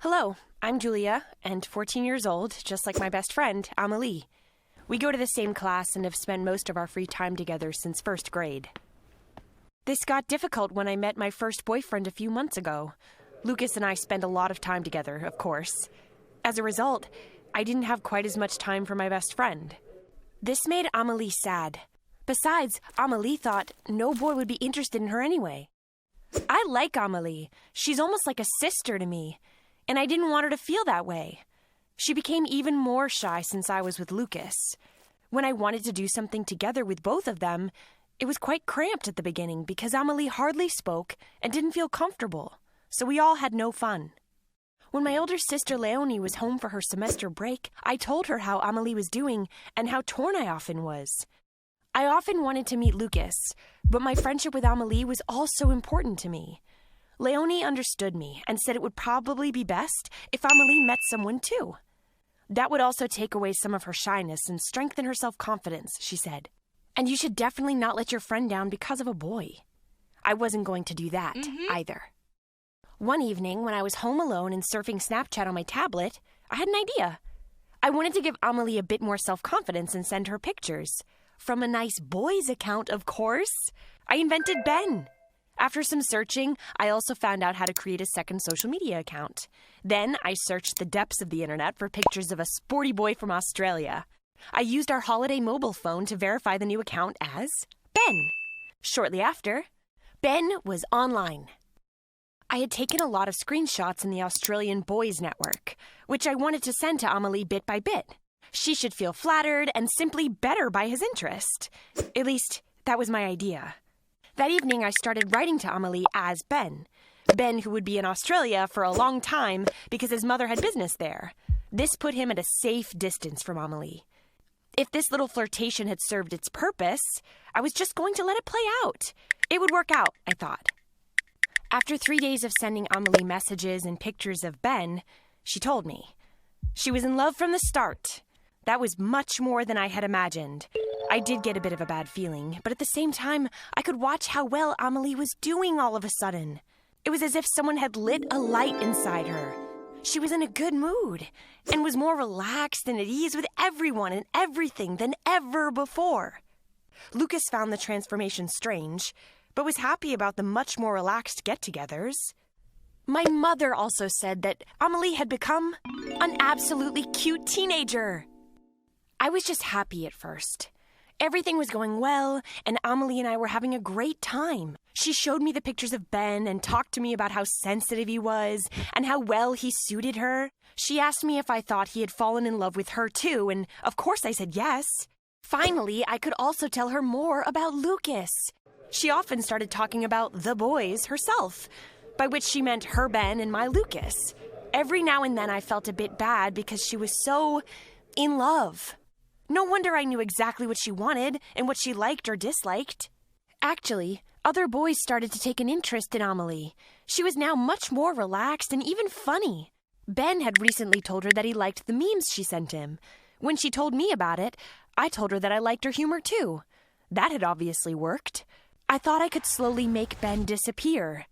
Hello, I'm Julia, and 14 years old, just like my best friend, Amelie. We go to the same class and have spent most of our free time together since first grade. This got difficult when I met my first boyfriend a few months ago. Lucas and I spend a lot of time together, of course. As a result, I didn't have quite as much time for my best friend. This made Amelie sad. Besides, Amelie thought no boy would be interested in her anyway. I like Amelie. She's almost like a sister to me. And I didn't want her to feel that way. She became even more shy since I was with Lucas. When I wanted to do something together with both of them, it was quite cramped at the beginning because Amelie hardly spoke and didn't feel comfortable, so we all had no fun. When my older sister Leonie was home for her semester break, I told her how Amelie was doing and how torn I often was. I often wanted to meet Lucas, but my friendship with Amelie was also important to me. Leonie understood me and said it would probably be best if Amelie met someone too. That would also take away some of her shyness and strengthen her self-confidence, she said. And you should definitely not let your friend down because of a boy. I wasn't going to do that either. One evening, when I was home alone and surfing Snapchat on my tablet, I had an idea. I wanted to give Amelie a bit more self-confidence and send her pictures. From a nice boys account, of course. I invented Ben. After some searching, I also found out how to create a second social media account. Then I searched the depths of the internet for pictures of a sporty boy from Australia. I used our holiday mobile phone to verify the new account as Ben. Shortly after, Ben was online. I had taken a lot of screenshots in the Australian Boys Network, which I wanted to send to Amelie bit by bit. She should feel flattered and simply better by his interest. At least, that was my idea. That evening, I started writing to Amelie as Ben. Ben, who would be in Australia for a long time because his mother had business there. This put him at a safe distance from Amelie. If this little flirtation had served its purpose, I was just going to let it play out. It would work out, I thought. After 3 days of sending Amelie messages and pictures of Ben, she told me. She was in love from the start. That was much more than I had imagined. I did get a bit of a bad feeling, but at the same time, I could watch how well Amelie was doing all of a sudden. It was as if someone had lit a light inside her. She was in a good mood and was more relaxed and at ease with everyone and everything than ever before. Lucas found the transformation strange, but was happy about the much more relaxed get-togethers. My mother also said that Amelie had become an absolutely cute teenager. I was just happy at first. Everything was going well, and Amelie and I were having a great time. She showed me the pictures of Ben and talked to me about how sensitive he was and how well he suited her. She asked me if I thought he had fallen in love with her too, and of course I said yes. Finally, I could also tell her more about Lucas. She often started talking about the boys herself, by which she meant her Ben and my Lucas. Every now and then I felt a bit bad because she was so in love. No wonder I knew exactly what she wanted and what she liked or disliked. Actually, other boys started to take an interest in Amelie. She was now much more relaxed and even funny. Ben had recently told her that he liked the memes she sent him. When she told me about it, I told her that I liked her humor too. That had obviously worked. I thought I could slowly make Ben disappear.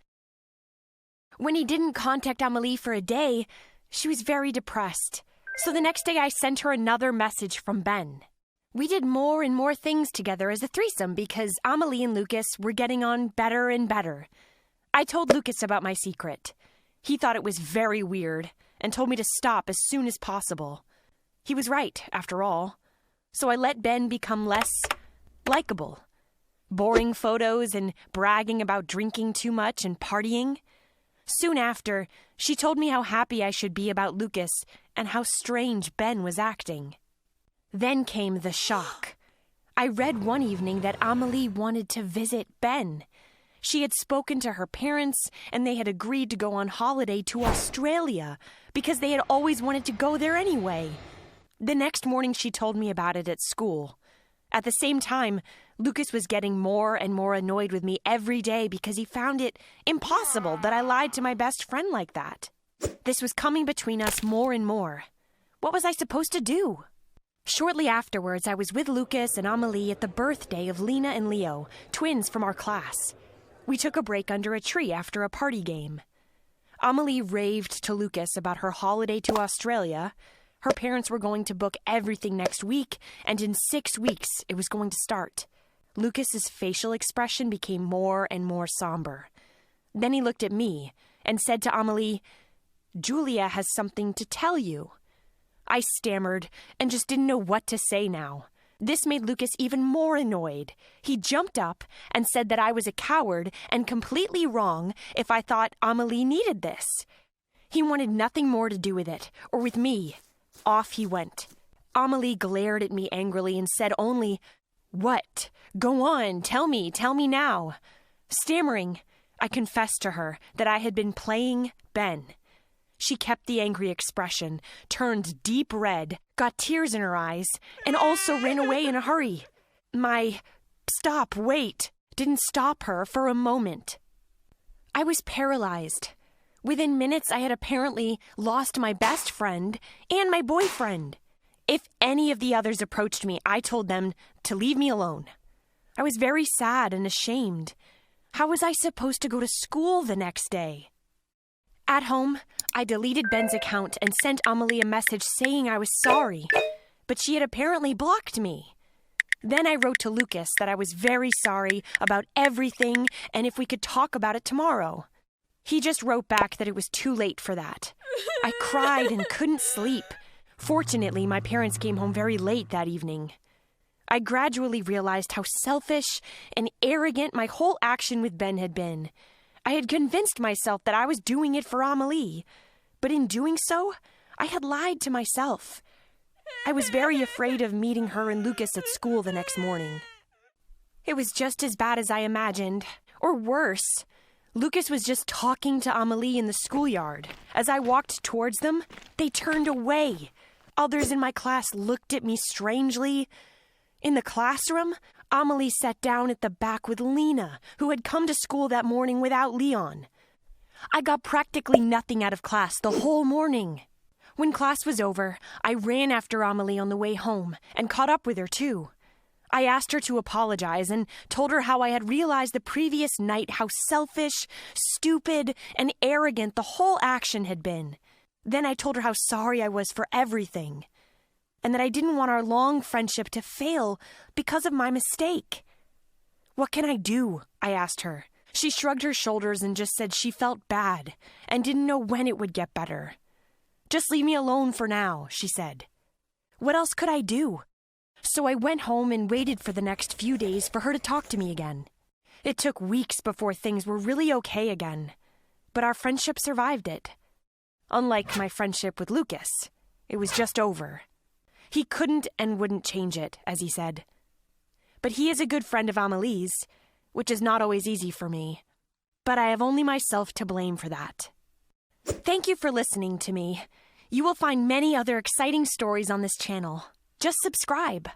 When he didn't contact Amelie for a day, she was very depressed. So the next day I sent her another message from Ben. We did more and more things together as a threesome because Amelie and Lucas were getting on better and better. I told Lucas about my secret. He thought it was very weird and told me to stop as soon as possible. He was right, after all. So I let Ben become less likable. Boring photos and bragging about drinking too much and partying. Soon after, she told me how happy I should be about Lucas and how strange Ben was acting. Then came the shock. I read one evening that Amelie wanted to visit Ben. She had spoken to her parents and they had agreed to go on holiday to Australia because they had always wanted to go there anyway. The next morning she told me about it at school. At the same time, Lucas was getting more and more annoyed with me every day because he found it impossible that I lied to my best friend like that. This was coming between us more and more. What was I supposed to do? Shortly afterwards, I was with Lucas and Amelie at the birthday of Lena and Leo, twins from our class. We took a break under a tree after a party game. Amelie raved to Lucas about her holiday to Australia. Her parents were going to book everything next week, and in 6 weeks it was going to start. Lucas's facial expression became more and more somber. Then he looked at me and said to Amelie, "Julia has something to tell you." I stammered and just didn't know what to say now. This made Lucas even more annoyed. He jumped up and said that I was a coward and completely wrong if I thought Amelie needed this. He wanted nothing more to do with it, or with me. Off he went. Amelie glared at me angrily and said only, "What? Go on, tell me now." Stammering, I confessed to her that I had been playing Ben. She kept the angry expression, turned deep red, got tears in her eyes, and also ran away in a hurry. My "stop, wait" didn't stop her for a moment. I was paralyzed. Within minutes, I had apparently lost my best friend and my boyfriend. If any of the others approached me, I told them to leave me alone. I was very sad and ashamed. How was I supposed to go to school the next day? At home, I deleted Ben's account and sent Amelie a message saying I was sorry, but she had apparently blocked me. Then I wrote to Lucas that I was very sorry about everything and if we could talk about it tomorrow. He just wrote back that it was too late for that. I cried and couldn't sleep. Fortunately, my parents came home very late that evening. I gradually realized how selfish and arrogant my whole action with Ben had been. I had convinced myself that I was doing it for Amelie, but in doing so, I had lied to myself. I was very afraid of meeting her and Lucas at school the next morning. It was just as bad as I imagined, or worse. Lucas was just talking to Amelie in the schoolyard. As I walked towards them, they turned away. Others in my class looked at me strangely. In the classroom, Amelie sat down at the back with Lena, who had come to school that morning without Leon. I got practically nothing out of class the whole morning. When class was over, I ran after Amelie on the way home and caught up with her too. I asked her to apologize and told her how I had realized the previous night how selfish, stupid, and arrogant the whole action had been. Then I told her how sorry I was for everything, and that I didn't want our long friendship to fail because of my mistake. "What can I do?" I asked her. She shrugged her shoulders and just said she felt bad and didn't know when it would get better. "Just leave me alone for now," she said. What else could I do? So I went home and waited for the next few days for her to talk to me again. It took weeks before things were really okay again, but our friendship survived it. Unlike my friendship with Lucas, it was just over. He couldn't and wouldn't change it, as he said. But he is a good friend of Amelie's, which is not always easy for me. But I have only myself to blame for that. Thank you for listening to me. You will find many other exciting stories on this channel. Just subscribe.